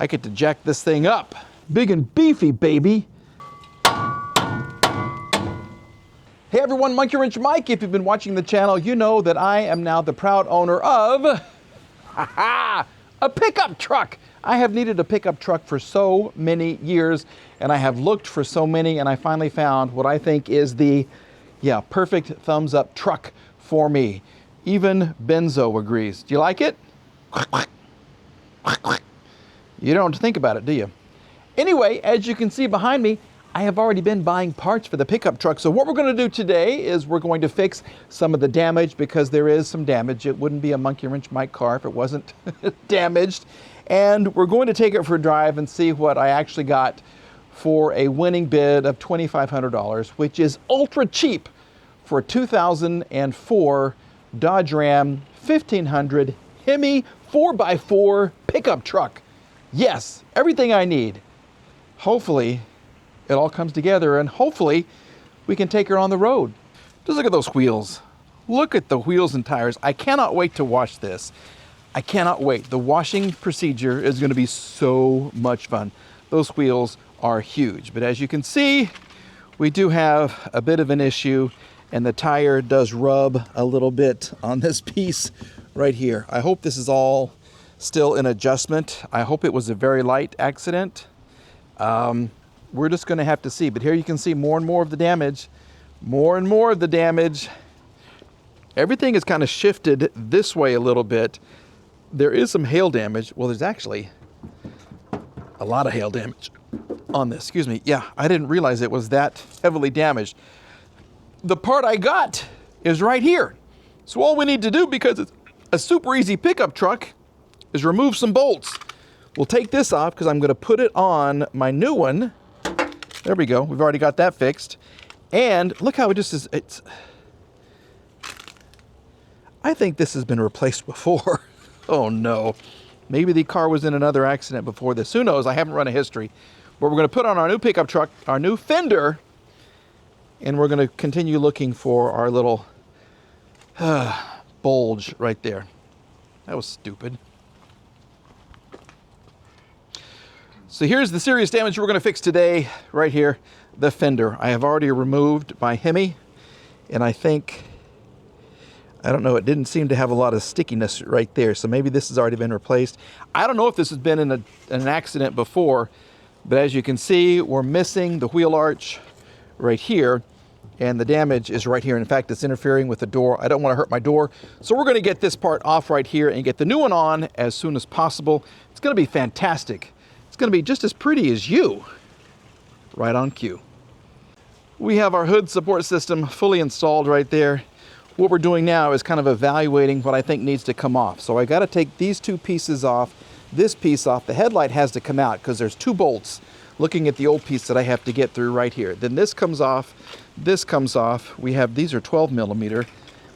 I get to jack this thing up. Big and beefy, baby. Hey everyone, Monkey Wrench Mike. If you've been watching the channel, you know that I am now the proud owner of a pickup truck. I have needed a pickup truck for so many years, and I have looked for so many, and I finally found what I think is the perfect thumbs up truck for me. Even Benzo agrees. Do you like it? You don't think about it, do you? Anyway, as you can see behind me, I have already been buying parts for the pickup truck. So what we're going to do today is we're going to fix some of the damage, because there is some damage. It wouldn't be a Monkey Wrench Mike car if it wasn't damaged. And we're going to take it for a drive and see what I actually got for a winning bid of $2,500, which is ultra cheap for a 2004 Dodge Ram 1500 Hemi 4x4 pickup truck. Yes, everything I need. Hopefully it all comes together, and hopefully we can take her on the road. Just look at those wheels. Look at the wheels and tires. I cannot wait to wash this. I cannot wait. The washing procedure is going to be so much fun. Those wheels are huge, but as you can see, we do have a bit of an issue, and the tire does rub a little bit on this piece right here. I hope this is all still in adjustment. I hope it was a very light accident. We're just going to have to see, but here you can see more and more of the damage, more and more of the damage. Everything is kind of shifted this way a little bit. There is some hail damage. Well, there's actually a lot of hail damage on this. Excuse me. Yeah, I didn't realize it was that heavily damaged. The part I got is right here. So all we need to do, because it's a super easy pickup truck, is remove some bolts. We'll take this off because I'm going to put it on my new one. There we go. We've already got that fixed. And look how it just is. I think this has been replaced before. Oh no. Maybe the car was in another accident before this. Who knows? I haven't run a history. But we're going to put on our new pickup truck, our new fender, and we're going to continue looking for our little bulge right there. That was stupid. So here's the serious damage we're going to fix today, right here, the fender. I have already removed my Hemi, and I don't know, it didn't seem to have a lot of stickiness right there, so maybe this has already been replaced. I don't know if this has been in an accident before, but as you can see, we're missing the wheel arch right here, and the damage is right here. In fact, it's interfering with the door. I don't want to hurt my door, so we're going to get this part off right here and get the new one on as soon as possible. It's going to be fantastic. It's going to be just as pretty as you, right on cue. We have our hood support system fully installed right there. What we're doing now is kind of evaluating what I think needs to come off. So I got to take these two pieces off, this piece off. The headlight has to come out because there's two bolts looking at the old piece that I have to get through right here. Then this comes off, this comes off. These are 12 millimeter.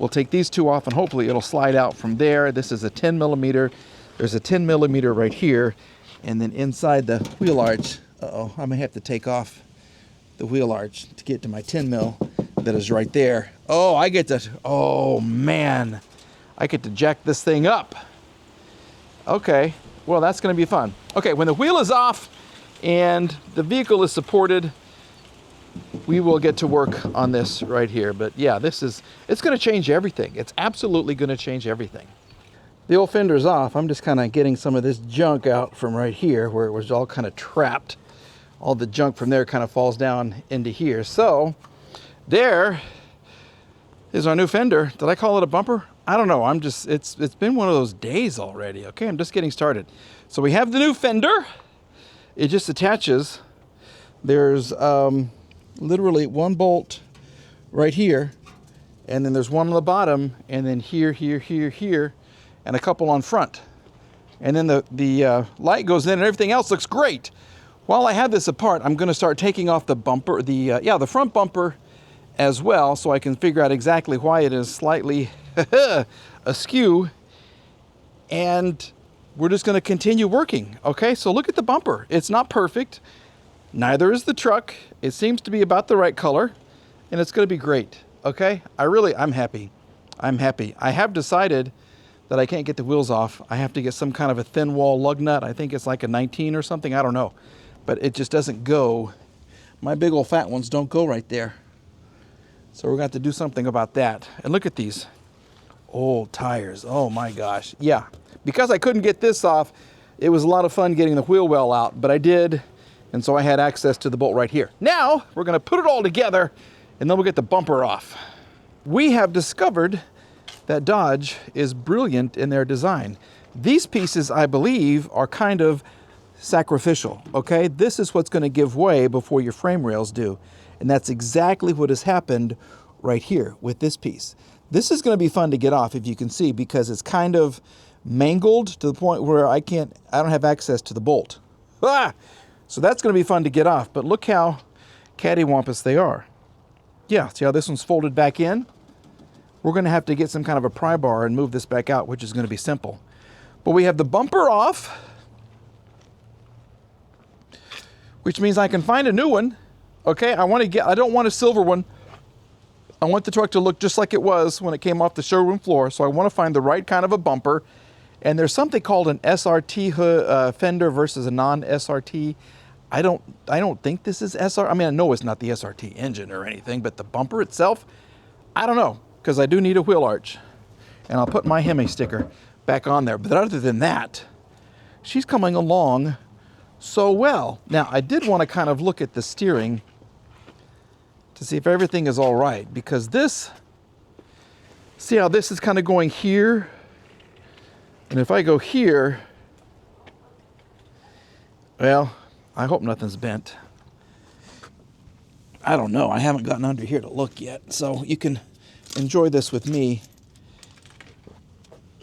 We'll take these two off and hopefully it'll slide out from there. This is a 10 millimeter. There's a 10 millimeter right here. And then inside the wheel arch, I may have to take off the wheel arch to get to my 10 mil that is right there. Oh man, I get to jack this thing up. Okay, well that's gonna be fun. Okay, when the wheel is off and the vehicle is supported, we will get to work on this right here. But yeah, it's gonna change everything. It's absolutely gonna change everything. The old fender's off. I'm just kind of getting some of this junk out from right here where it was all kind of trapped. All the junk from there kind of falls down into here. So there is our new fender. Did I call it a bumper? I don't know. It's been one of those days already. Okay, I'm just getting started. So we have the new fender. It just attaches. There's literally one bolt right here, and then there's one on the bottom, and then here, and a couple on front. And then the light goes in and everything else looks great. While I have this apart, I'm gonna start taking off the bumper, the front bumper as well, so I can figure out exactly why it is slightly askew. And we're just gonna continue working, okay? So look at the bumper. It's not perfect. Neither is the truck. It seems to be about the right color, and it's gonna be great, okay? I'm happy. I have decided that I can't get the wheels off. I have to get some kind of a thin wall lug nut. I think it's like a 19 or something. I don't know. But it just doesn't go. My big old fat ones don't go right there. So we're going to have to do something about that. And look at these old tires. Oh my gosh. Yeah. Because I couldn't get this off, it was a lot of fun getting the wheel well out. But I did. And so I had access to the bolt right here. Now we're going to put it all together and then we'll get the bumper off. We have discovered that Dodge is brilliant in their design. These pieces, I believe, are kind of sacrificial, okay? This is what's going to give way before your frame rails do. And that's exactly what has happened right here with this piece. This is going to be fun to get off, if you can see, because it's kind of mangled to the point where I don't have access to the bolt. Ah! So that's going to be fun to get off, but look how cattywampus they are. Yeah, see how this one's folded back in? We're going to have to get some kind of a pry bar and move this back out, which is going to be simple. But we have the bumper off, which means I can find a new one. Okay, I don't want a silver one. I want the truck to look just like it was when it came off the showroom floor. So I want to find the right kind of a bumper. And there's something called an SRT fender versus a non-SRT. I don't think this is SR. I mean, I know it's not the SRT engine or anything, but the bumper itself, I don't know, because I do need a wheel arch. And I'll put my Hemi sticker back on there. But other than that, she's coming along so well. Now, I did want to kind of look at the steering to see if everything is all right, because this, see how this is kind of going here? And if I go here, well, I hope nothing's bent. I don't know. I haven't gotten under here to look yet. So you can enjoy this with me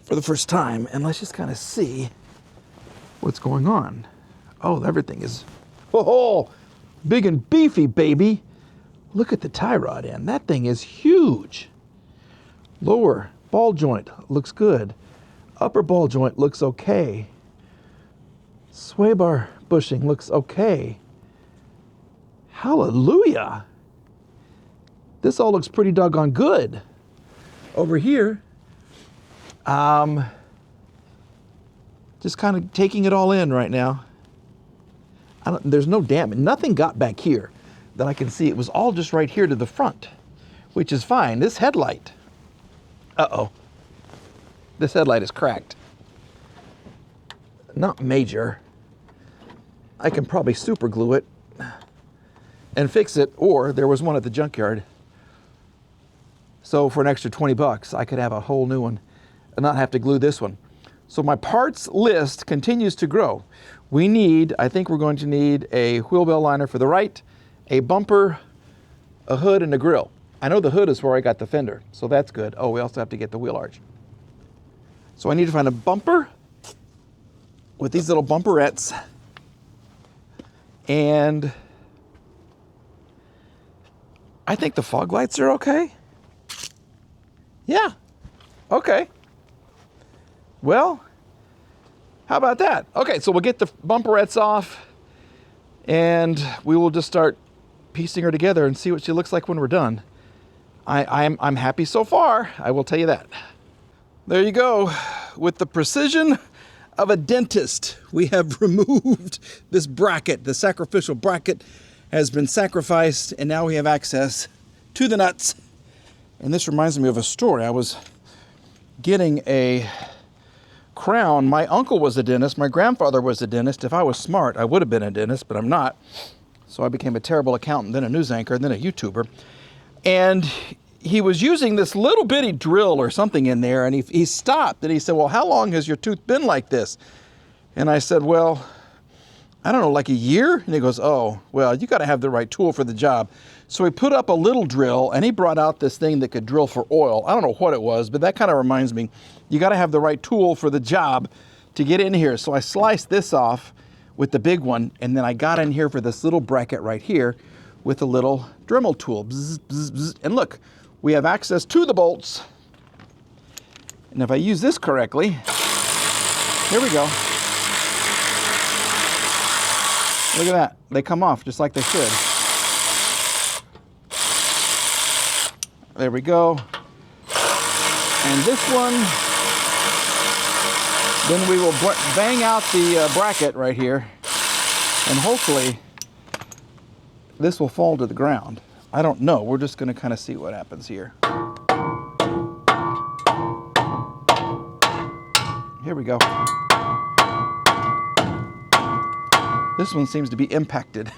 for the first time. And let's just kind of see what's going on. Oh, everything is, oh, big and beefy, baby. Look at the tie rod end. That thing is huge. Lower ball joint looks good. Upper ball joint looks okay. Sway bar bushing looks okay. Hallelujah. This all looks pretty doggone good. Over here, just kind of taking it all in right now. There's no damage. Nothing got back here that I can see. It was all just right here to the front, which is fine. This headlight, uh-oh. This headlight is cracked. Not major. I can probably super glue it and fix it, or there was one at the junkyard. So for an extra 20 bucks, I could have a whole new one and not have to glue this one. So my parts list continues to grow. I think we're going to need a wheel well liner for the right, a bumper, a hood, and a grill. I know the hood is where I got the fender, so that's good. Oh, we also have to get the wheel arch. So I need to find a bumper with these little bumperettes. And I think the fog lights are okay. Yeah, okay. Well, how about that? Okay, so we'll get the bumperettes off and we will just start piecing her together and see what she looks like when we're done. I'm happy so far, I will tell you that. There you go. With the precision of a dentist, we have removed this bracket. The sacrificial bracket has been sacrificed, and now we have access to the nuts. And this reminds me of a story. I was getting a crown. My uncle was a dentist. My grandfather was a dentist. If I was smart, I would have been a dentist, but I'm not. So I became a terrible accountant, then a news anchor, then a YouTuber. And he was using this little bitty drill or something in there, and he stopped and he said, well, how long has your tooth been like this? And I said, well, I don't know, like a year? And he goes, oh, well, you got to have the right tool for the job. So he put up a little drill and he brought out this thing that could drill for oil. I don't know what it was, but that kind of reminds me, you got to have the right tool for the job to get in here. So I sliced this off with the big one, and then I got in here for this little bracket right here with a little Dremel tool. Bzz, bzz, bzz. And look, we have access to the bolts. And if I use this correctly, here we go. Look at that. They come off just like they should. There we go. And this one Then we will bang out the bracket right here, and hopefully this will fall to the ground. I don't know. We're just going to kind of see what happens here. Here we go. This one seems to be impacted.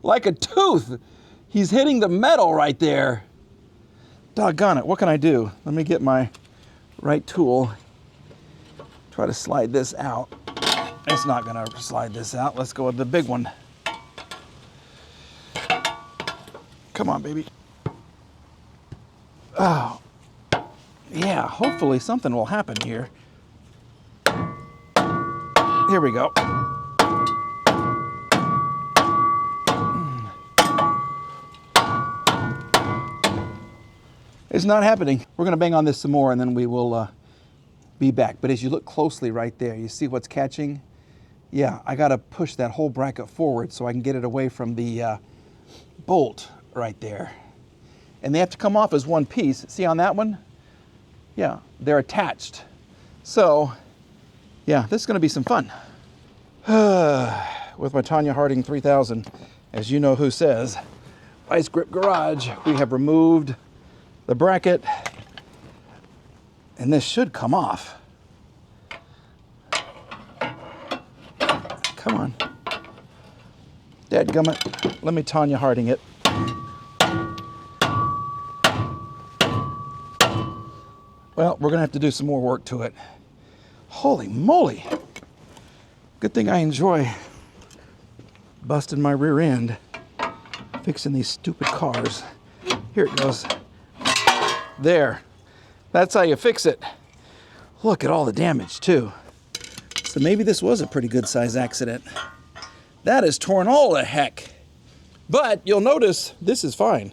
Like a tooth. He's hitting the metal right there. Doggone it. What can I do? Let me get my right tool. Try to slide this out. It's not going to slide this out. Let's go with the big one. Come on, baby. Oh. Yeah, hopefully something will happen here. Here we go. It's not happening. We're going to bang on this some more and then we will be back. But as you look closely right there, you see what's catching? Yeah, I got to push that whole bracket forward so I can get it away from the bolt right there. And they have to come off as one piece. See on that one? Yeah, they're attached. So, yeah, this is going to be some fun. With my Tanya Harding 3000, as you know who says, Ice Grip Garage, we have removed the bracket, and this should come off. Come on. Dadgummit, let me Tanya Harding it. Well, we're gonna have to do some more work to it. Holy moly. Good thing I enjoy busting my rear end, fixing these stupid cars. Here it goes. There. That's how you fix it. Look at all the damage too. So maybe this was a pretty good size accident. That is torn all the heck. But you'll notice this is fine.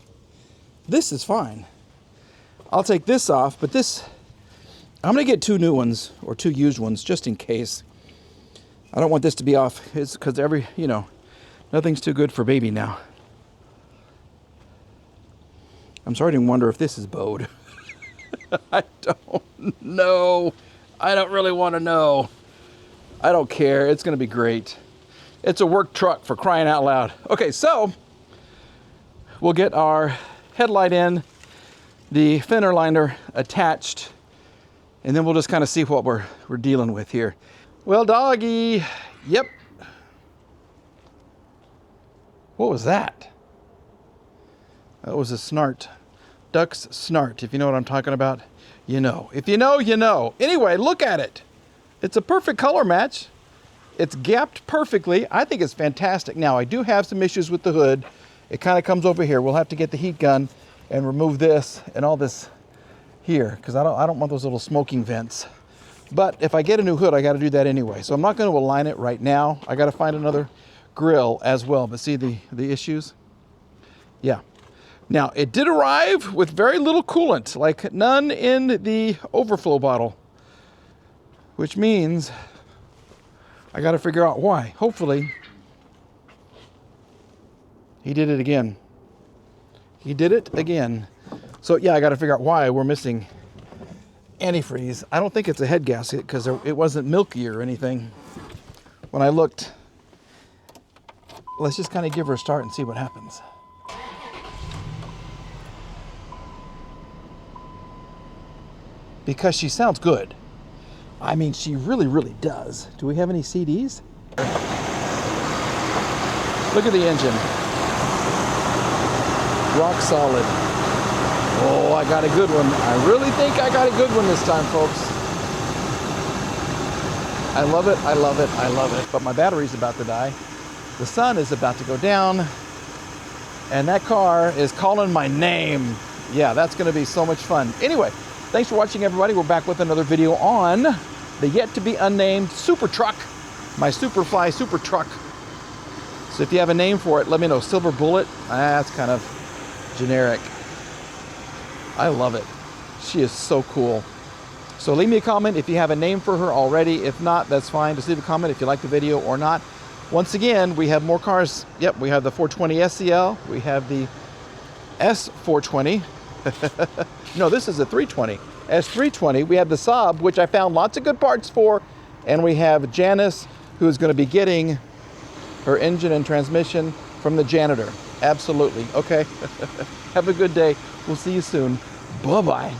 This is fine. I'll take this off, but this, I'm gonna get 2 new ones or 2 used ones just in case. I don't want this to be off. It's because nothing's too good for baby now. I'm starting to wonder if this is bowed. I don't know. I don't really want to know. I don't care. It's going to be great. It's a work truck for crying out loud. Okay, so we'll get our headlight in, the fender liner attached, and then we'll just kind of see what we're dealing with here. Well, doggy, yep. What was that? That was a snart. Duck's snart, if you know what I'm talking about. You know. If you know, you know. Anyway, look at it. It's a perfect color match. It's gapped perfectly. I think it's fantastic. Now, I do have some issues with the hood. It kind of comes over here. We'll have to get the heat gun and remove this and all this here because I don't want those little smoking vents. But if I get a new hood, I got to do that anyway. So I'm not going to align it right now. I got to find another grill as well. But see the issues? Yeah. Now, it did arrive with very little coolant, like none in the overflow bottle, which means I got to figure out why. Hopefully, he did it again. He did it again. So, yeah, I got to figure out why we're missing antifreeze. I don't think it's a head gasket because it wasn't milky or anything. When I looked, let's just kind of give her a start and see what happens. Because she sounds good. I mean, she really, really does. Do we have any CDs? Look at the engine. Rock solid. Oh, I got a good one. I really think I got a good one this time, folks. I love it, I love it, I love it. But my battery's about to die. The sun is about to go down. And that car is calling my name. Yeah, that's gonna be so much fun. Anyway, thanks for watching, everybody. We're back with another video on the yet-to-be-unnamed super truck, my Superfly super truck. So if you have a name for it, let me know. Silver Bullet, that's kind of generic. I love it. She is so cool. So leave me a comment if you have a name for her already. If not, that's fine. Just leave a comment if you like the video or not. Once again, we have more cars. Yep, we have the 420 SCL. We have the S420. No, this is a 320. S320. We have the Saab, which I found lots of good parts for, and we have Janice, who is going to be getting her engine and transmission from the janitor. Absolutely. Okay. Have a good day. We'll see you soon. Bye-bye.